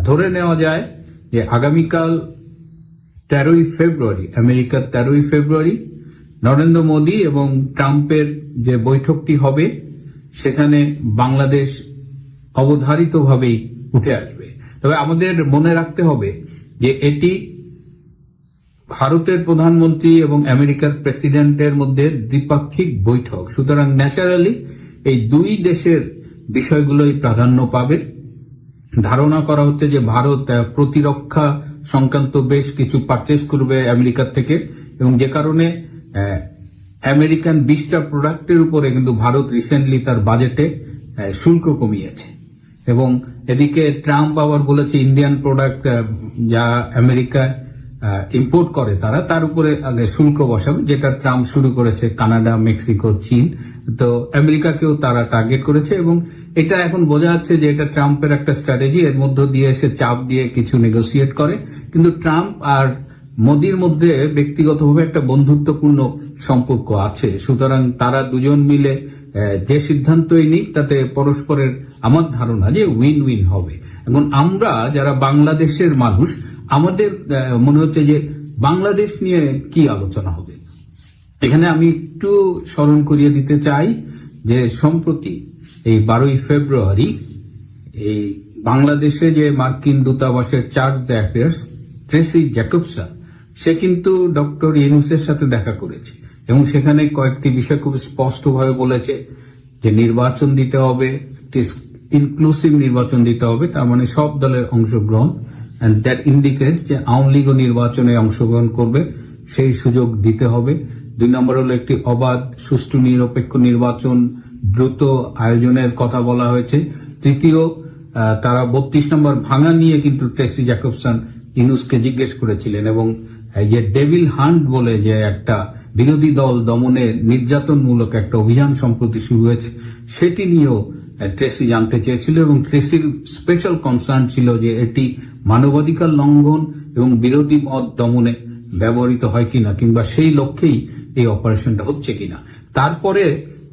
ধরে নেওয়া যায় যে আগামীকাল 13ই ফেব্রুয়ারি, আমেরিকার 13ই ফেব্রুয়ারি নরেন্দ্র মোদী এবং ট্রাম্পের যে বৈঠকটি হবে সেখানে বাংলাদেশ অবধারিতভাবেই উঠে আসবে। তবে আমাদের মনে রাখতে হবে যে এটি ভারতের প্রধানমন্ত্রী এবং আমেরিকার প্রেসিডেন্টের মধ্যে দ্বিপাক্ষিক বৈঠক, সুতরাং ন্যাচারালি এই দুই দেশের বিষয়গুলোই প্রাধান্য পাবে। ধারণা করা হচ্ছে যে ভারত প্রতিরক্ষা সংক্রান্ত বেশ কিছু পারচেজ করবে আমেরিকার থেকে, এবং যে কারণে আমেরিকান 20টা প্রোডাক্টের উপরে কিন্তু ভারত রিসেন্টলি তার বাজেটে শুল্ক কমিয়েছে। এবং এদিকে ট্রাম্প আবার বলেছে ইন্ডিয়ান প্রোডাক্ট যা আমেরিকা ইম্পোর্ট করে তার উপরে আগে শুল্ক বসাবে, যেটা ট্রাম্প শুরু করেছে কানাডা, মেক্সিকো, চীন। তো আমেরিকাকেও তারা টার্গেট করেছে, এবং এটা এখন বোঝা যাচ্ছে যে এটা ট্রাম্পের একটা স্ট্র্যাটেজি। এর মধ্য দিয়ে সে চাপ দিয়ে কিছু নেগোসিয়েট করে, কিন্তু ট্রাম্প আর মোদির মধ্যে ব্যক্তিগতভাবে একটা বন্ধুত্বপূর্ণ সম্পর্ক আছে, সুতরাং তারা দুজন মিলে যে সিদ্ধান্তই নিক তাতে পরস্পরের আমার ধারণা যে উইন উইন হবে। এখন আমরা যারা বাংলাদেশের মানুষ, আমাদের মনে হচ্ছে যে বাংলাদেশ নিয়ে কি আলোচনা হবে। এখানে আমি একটু স্মরণ করিয়ে দিতে চাই যে সম্প্রতি এই 12ই ফেব্রুয়ারি এই বাংলাদেশে যে মার্কিন দূতাবাসের চার্জ অ্যাফেয়ার্স ট্রেসি জ্যাকবসন, সে কিন্তু ডক্টর ইউনূসের সাথে দেখা করেছে এবং সেখানে কয়েকটি বিষয় খুব স্পষ্টভাবে বলেছে যে নির্বাচন দিতে হবে, একটি ইনক্লুসিভ নির্বাচন দিতে হবে, তার মানে সব দলের অংশগ্রহণ, and that indicates যে আওয়ামী লীগও নির্বাচনে অংশগ্রহণ করবে, সেই সুযোগ দিতে হবে। 2 নম্বর হলো একটি অবাধ, সুষ্ঠু, নিরপেক্ষ নির্বাচন দ্রুত আয়োজনের কথা বলা হয়েছে। তৃতীয়, তারা 32 নম্বর ভাঙা নিয়ে কিন্তু ট্রেসি জ্যাকবসন ইউনূসকে জিজ্ঞেস করেছিলেন, এবং যে ডেভিল হান্ট বলে যে একটা বিরোধী দল দমনে নির্যাতনমূলক একটা অভিযান সম্প্রতি শুরু হয়েছে, সেটি নিয়েও ট্রেসি জানতে চেয়েছিল, এবং ট্রেসির স্পেশাল কনসার্ন ছিল যে এটি মানবাধিকার লঙ্ঘন এবং বিরোধী মত দমনে ব্যবহৃত হয় কিনা, কিংবা সেই লক্ষ্যেই এই অপারেশনটা হচ্ছে কিনা। তারপরে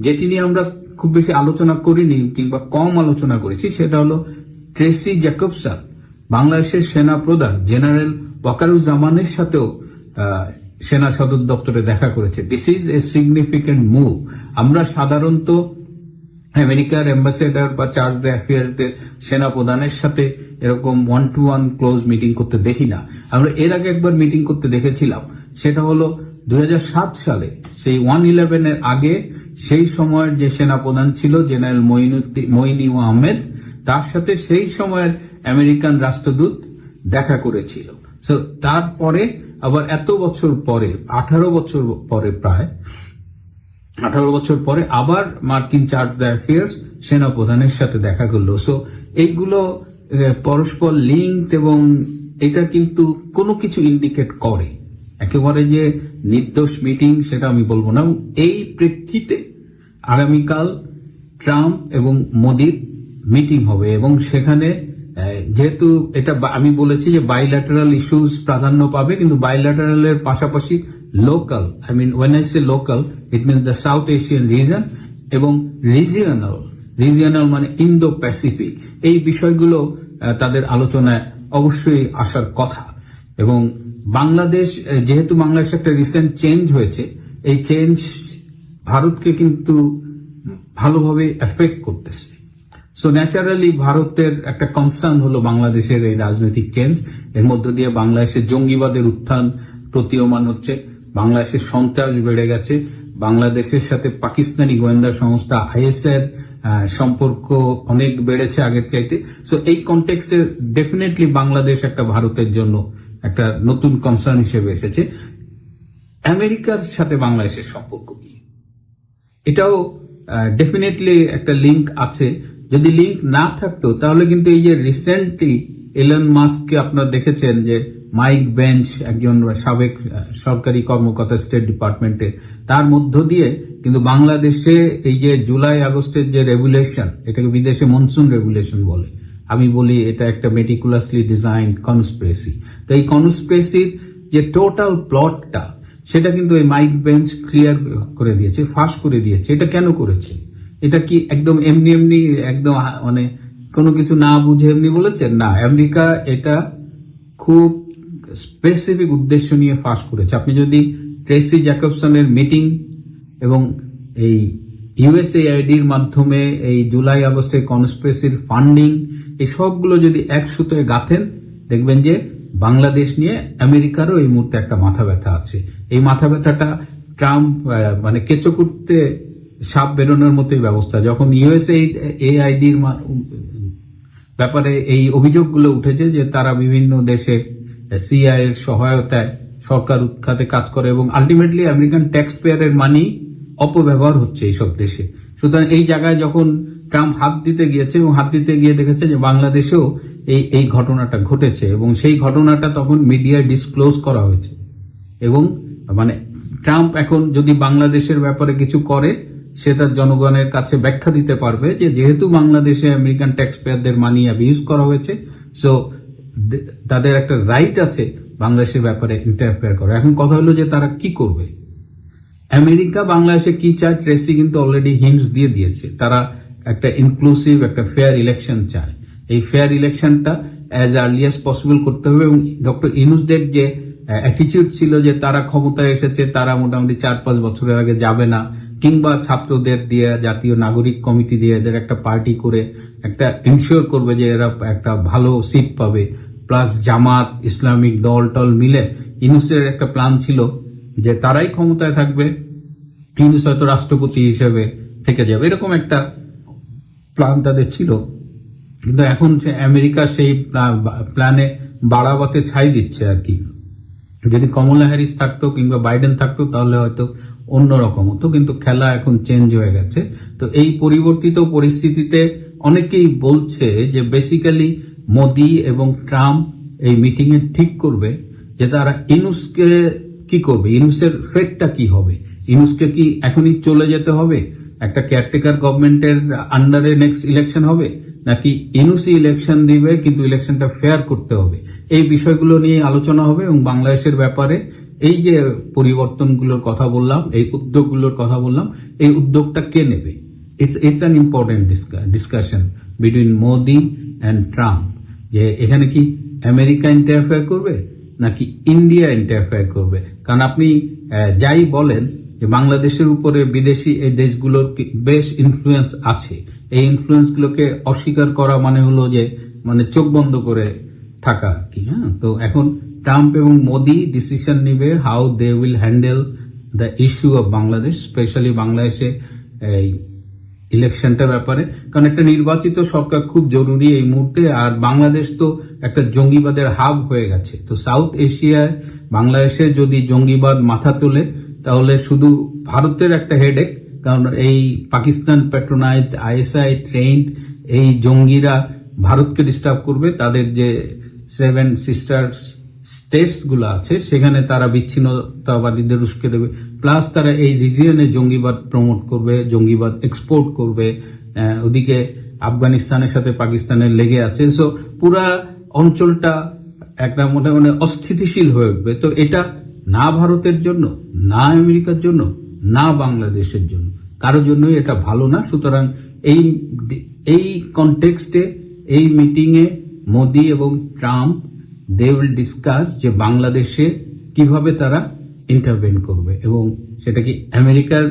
যেটি নিয়ে আমরা খুব বেশি আলোচনা করিনি কিংবা কম আলোচনা করেছি, সেটা হলো ট্রেসি জ্যাকবসন বাংলাদেশের সেনা প্রধান জেনারেল ওয়াকারুজ্জামানের সাথেও সেনা সদর দপ্তরে দেখা করেছে। This is a significant move. আমরা সাধারণত আমেরিকার অ্যাম্বাসেডর বা চার্জ অ্যাফেয়ার্সদের সেনা প্রধানের সাথে এরকম 1-to-1 ক্লোজ মিটিং করতে দেখি না। আমরা এর আগে একবার মিটিং করতে দেখেছিলাম, সেটা হলো 2007 সালে, সেই 1/11 এর আগে। সেই সময়ের যে সেনা প্রধান ছিল জেনারেল মইনি আহমেদ, তার সাথে সেই সময়ের আমেরিকান রাষ্ট্রদূত দেখা করেছিল। তো তারপরে আবার এত বছর পরে, 18 বছর পরে, প্রায় 18 বছর পরে আবার মার্কিন চার্জ অ্যাফেয়ার্স সেনা প্রধানের সাথে দেখা করলো। সো এইগুলো পরস্পর লিঙ্কড, এবং এটা কিন্তু কোনো কিছু ইন্ডিকেট করে। একেবারে যে নির্দোষ মিটিং সেটা আমি বলবো না। এই প্রেক্ষিতে আগামীকাল ট্রাম্প এবং মোদির মিটিং হবে, এবং সেখানে যেহেতু এটা আমি বলেছি যে বাইল্যাটারাল ইস্যুস প্রাধান্য পাবে, কিন্তু বাইল্যাটারালের পাশাপাশি local, I mean when I say local it means the South Asian region, এবং রিজিয়নাল মানে ইন্দো প্যাসিফিক, এই বিষয়গুলো তাদের আলোচনায় অবশ্যই আসার কথা। এবং বাংলাদেশ, যেহেতু বাংলাদেশ একটা রিসেন্ট চেঞ্জ হয়েছে, এই চেঞ্জ ভারতকে কিন্তু ভালোভাবে এফেক্ট করতেছে। সো ন্যাচারালি ভারতের একটা কনসার্ন হলো বাংলাদেশের এই রাজনৈতিক চেঞ্জ। এর মধ্য দিয়ে বাংলাদেশের জঙ্গিবাদের উত্থান প্রতীয়মান হচ্ছে, বাংলাদেশের সন্ত্রাস বেড়ে গেছে, বাংলাদেশের সাথে পাকিস্তানি গোয়েন্দা সংস্থা IS এর সম্পর্ক অনেক বেড়েছে আগের চাইতে। সো এই কনটেক্সটে ডেফিনেটলি বাংলাদেশ একটা ভারতের জন্য একটা নতুন কনসার্ন হিসেবে এসেছে। আমেরিকার সাথে বাংলাদেশের সম্পর্ক কি, এটাও ডেফিনেটলি একটা লিঙ্ক আছে। যদি লিঙ্ক না থাকতো তাহলে কিন্তু এই যে রিসেন্টলি এলন মাস্ককে আপনারা দেখেছেন যে মাইক বেঞ্চ, একজন সাবেক সরকারি কর্মকর্তা স্টেট ডিপার্টমেন্টে, তার মধ্য দিয়ে কিন্তু বাংলাদেশে এই যে জুলাই আগস্টের যে রেগুলেশন, এটাকে বিদেশে মনসুন রেগুলেশন বলে, আমি বলি এটা একটা মেটিকুলাসলি ডিজাইন কনস্পিরেসি। তো এই কনস্পিরেসির যে টোটাল প্লটটা, সেটা কিন্তু এই মাইক বেঞ্চ ক্লিয়ার করে দিয়েছে, ফাঁস করে দিয়েছে। এটা কেন করেছে? এটা কি একদম এমনি একদম মানে কোনো কিছু না বুঝে এমনি বলেছেন না, আমেরিকা এটা খুব স্পেসিফিক উদ্দেশ্য নিয়ে ফাঁস করেছে। আপনি যদি ট্রেসি জ্যাকবসনের মিটিং এবং এই ইউএসএআইডির মাধ্যমে এই জুলাই আগস্টের কনস্পিরেসির ফান্ডিং এই সবগুলো যদি এক সুতোয় গাঁথেন, দেখবেন যে বাংলাদেশ নিয়ে আমেরিকারও এই মুহূর্তে একটা মাথা ব্যথা আছে। এই মাথা ব্যথাটা ট্রাম্প মানে কেঁচো করতে সাপ বেরোনোর মতোই ব্যবস্থা। যখন ইউএসএআইডির ব্যাপারে এই অভিযোগগুলো উঠেছে যে তারা বিভিন্ন দেশে সিআই এর সহায়তায় সরকার উৎখাতে কাজ করে এবং আলটিমেটলি আমেরিকান ট্যাক্স পেয়ারের মানি অপব্যবহার হচ্ছে এইসব দেশে। সুতরাং এই জায়গায় যখন ট্রাম্প হাত দিতে গিয়েছে এবং হাত দিতে গিয়ে দেখেছে যে বাংলাদেশেও এই ঘটনাটা ঘটেছে এবং সেই ঘটনাটা তখন মিডিয়ায় ডিসক্লোজ করা হয়েছে এবং মানে ট্রাম্প এখন যদি বাংলাদেশের ব্যাপারে কিছু করে সে তার জনগণের কাছে ব্যাখ্যা দিতে পারবে যে যেহেতু বাংলাদেশে আমেরিকান ট্যাক্স পেয়ারদের মানি অ্যাবিউজ করা হয়েছে, সো তাদের একটা রাইট আছে বাংলাদেশের ব্যাপারে ইন্টারফেয়ার করা। এখন কথা হলো যে তারা কি করবে। আমেরিকা বাংলাদেশে কি চায় ট্রেসি কিন্তু অলরেডি হিন্টস দিয়ে দিয়েছে। তারা একটা ইনক্লুসিভ একটা ফেয়ার ইলেকশন চায়। এই ফেয়ার ইলেকশনটা অ্যাজ আর্লি অ্যাজ পসিবল করতে হবে এবং ডক্টর ইউনূসদের যে অ্যাটিটিউড ছিল যে তারা ক্ষমতায় এসেছে, তারা মোটামুটি 4-5 বছরের আগে যাবে না, কিংবা ছাত্রদের দিয়ে জাতীয় নাগরিক কমিটি দিয়ে এদের একটা পার্টি করে একটা ইনশিওর করবে যে এরা একটা ভালো সিট পাবে, প্লাস জামাত ইসলামিক দল টল মিলে ইউনূসের একটা প্ল্যান ছিল যে তারাই ক্ষমতায় থাকবে, ইউনূস হয়তো রাষ্ট্রপতি হিসেবে থেকে যাবে, এরকম একটা প্ল্যান তাদের ছিল। কিন্তু এখন সে আমেরিকা সেই প্ল্যানে বাড়াবাতে ছাই দিচ্ছে আর কি। যদি কমলা হ্যারিস থাকতো কিংবা বাইডেন থাকতো তাহলে হয়তো অন্যরকম হতো, কিন্তু খেলা এখন চেঞ্জ হয়ে গেছে। তো এই পরিবর্তিত পরিস্থিতিতে অনেকেই বলছে যে বেসিক্যালি মোদি এবং ট্রাম্প এই মিটিং এ ঠিক করবে যে তারা ইউনূসকে কি করবে, ইউনূসের ফেটটা কি হবে, ইউনূসকে কি এখনই চলে যেতে হবে, একটা কেয়ারটেকার গভর্নমেন্টের আন্ডারে নেক্সট ইলেকশন হবে, নাকি ইউনূসই ইলেকশন দিবে কিন্তু ইলেকশনটা ফেয়ার করতে হবে। এই বিষয়গুলো নিয়ে আলোচনা হবে এবং বাংলাদেশের ব্যাপারে এই যে পরিবর্তনগুলোর কথা বললাম, এই উদ্যোগগুলোর কথা বললাম, এই উদ্যোগটা কে নেবে। It's an important discussion between Modi and Trump, যে এখানে কি আমেরিকা ইন্টারফেয়ার করবে নাকি ইন্ডিয়া ইন্টারফেয়ার করবে। কারণ আপনি যাই বলেন যে বাংলাদেশের উপরে বিদেশি এই দেশগুলোর বেশ ইনফ্লুয়েন্স আছে, এই ইনফ্লুয়েন্স গুলোকে অস্বীকার করা মানে হলো যে মানে চোখ বন্ধ করে থাকা আর কি। হ্যাঁ, তো এখন ট্রাম্প এবং মোদি ডিসিশন নিবে how they will handle the issue of Bangladesh, specially বাংলাদেশে এই ইলেকশনটার ব্যাপারে। কারণ একটা নির্বাচিত সরকার খুব জরুরি এই মুহূর্তে, আর বাংলাদেশ তো একটা জঙ্গিবাদের হাব হয়ে গেছে। তো সাউথ এশিয়ায় বাংলাদেশে যদি জঙ্গিবাদ মাথা তোলে তাহলে শুধু ভারতের একটা হেডেক, কারণ এই পাকিস্তান প্যাট্রোনাইজড আইএসআই ট্রেন্ড এই জঙ্গিরা ভারতকে ডিস্টার্ব করবে, তাদের যে 7 সিস্টার স্টেটস গুলো আছে সেখানে তারা বিচ্ছিন্নতাবাদীদের উস্কে দেবে, প্লাস তারা এই রিজিয়নে জঙ্গিবাদ প্রমোট করবে, জঙ্গিবাদ এক্সপোর্ট করবে। ওদিকে আফগানিস্তানের সাথে পাকিস্তানের লেগে আছে, সো পুরা অঞ্চলটা একটা মোটামুটি অস্থিতিশীল হয়ে উঠবে। তো এটা না ভারতের জন্য, না আমেরিকার জন্য, না বাংলাদেশের জন্য, কারোর জন্যই এটা ভালো না। সুতরাং এই কনটেক্সটে এই মিটিং এ মোদি এবং ট্রাম্প দে উইল ডিসকাস যে বাংলাদেশে কিভাবে তারা ইন্টারভেন করবে এবং সেটা কি আমেরিকার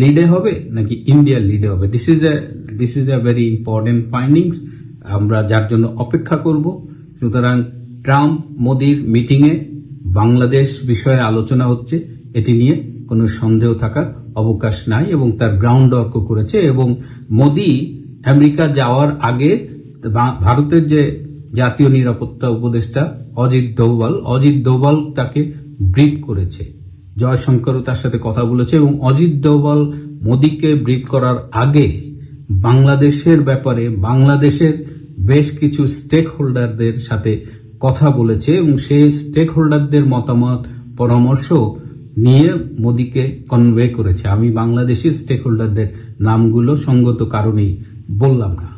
লিডে হবে নাকি ইন্ডিয়ার লিডে হবে। This is a very important findings, আমরা যার জন্য অপেক্ষা করব। সুতরাং ট্রাম্প মোদির মিটিং এ বাংলাদেশ বিষয়ে আলোচনা হচ্ছে, এটি নিয়ে কোনো সন্দেহ থাকার অবকাশ নাই এবং তার গ্রাউন্ড ওয়ার্কও করেছে। এবং মোদি আমেরিকা যাওয়ার আগে ভারতের যে জাতীয় নিরাপত্তা উপদেষ্টা অজিত দোভাল তাকে ব্রিফ করেছে, জয়শঙ্করও তার সাথে কথা বলেছে এবং অজিত দোভাল মোদিকে ব্রিফ করার আগে বাংলাদেশের ব্যাপারে বাংলাদেশের বেশ কিছু স্টেক হোল্ডারদের সাথে কথা বলেছে এবং সেই স্টেক হোল্ডারদের মতামত পরামর্শ নিয়ে মোদিকে কনভে করেছে। আমি বাংলাদেশি স্টেক হোল্ডারদের নামগুলো সঙ্গত কারণেই বললাম না।